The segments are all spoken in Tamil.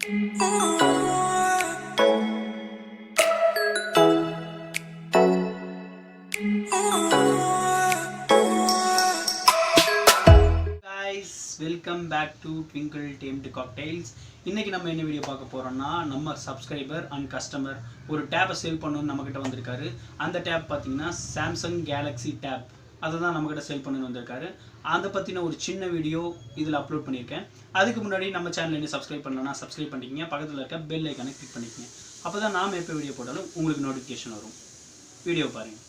Welcome back to Twinkle Tamed Cockatiels. இன்னைக்கு நம்ம என்ன வீடியோ பார்க்க போறோம்னா நம்ம சப்ஸ்கிரைபர் அண்ட் கஸ்டமர் ஒரு டேப்பை சேல் பண்ணனும் நம்மகிட்ட வந்திருக்காரு. அந்த டேப் பாத்தீங்கன்னா Samsung Galaxy Tab. அதுதான் நம்மகிட்ட சேல் பண்ணனும் வந்திருக்காரு. அத பத்தின ஒரு சின்ன வீடியோ இதுல அப்லோட் பண்ணிருக்கேன். அதுக்கு முன்னாடி நம்ம சேனலை இன்னும் சப்ஸ்கிரைப் பண்ணலனா சப்ஸ்கிரைப் பண்ணிக்கங்க. பக்கத்துல இருக்க பெல் ஐகானை கிளிக் பண்ணிக்கங்க. அப்பதான் நாம எப்ப வீடியோ போட்டாலும் உங்களுக்கு நோட்டிஃபிகேஷன் வரும். வீடியோ பாருங்க.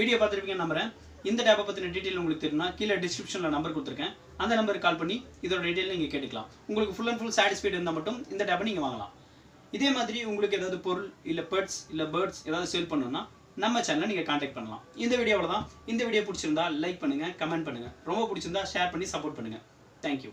வீடியோ பார்த்திருப்பீங்க நம்புறேன். இந்த டேப்பை பத்தின டீடைல் உங்களுக்கு தெரியும்னா கீழ டிஸ்கிரிப்ஷன்ல நம்பர் கொடுத்திருக்கேன். அந்த நம்பருக்கு கால் பண்ணி இதோட டீடைல் நீங்க கேட்டுக்கலாம். உங்களுக்கு ஃபுல் அண்ட் ஃபுல் சாட்டிஸ்ஃபைட் இருந்தா மட்டும் இந்த டேப்பை நீங்க வாங்கலாம். இதே மாதிரி உங்களுக்கு ஏதாவது பொருள் இல்ல பெட்ஸ் இல்ல பேர்ட்ஸ் ஏதாவது சேல் பண்ணனும்னா நம்ம சேனலை நீங்க கான்டாக்ட் பண்ணலாம். இந்த வீடியோ அவ்வளவுதான். இந்த வீடியோ பிடிச்சிருந்தா லைக் பண்ணுங்க, கமெண்ட் பண்ணுங்க. ரொம்ப பிடிச்சிருந்தா ஷேர் பண்ணி சப்போர்ட் பண்ணுங்க. Thank you.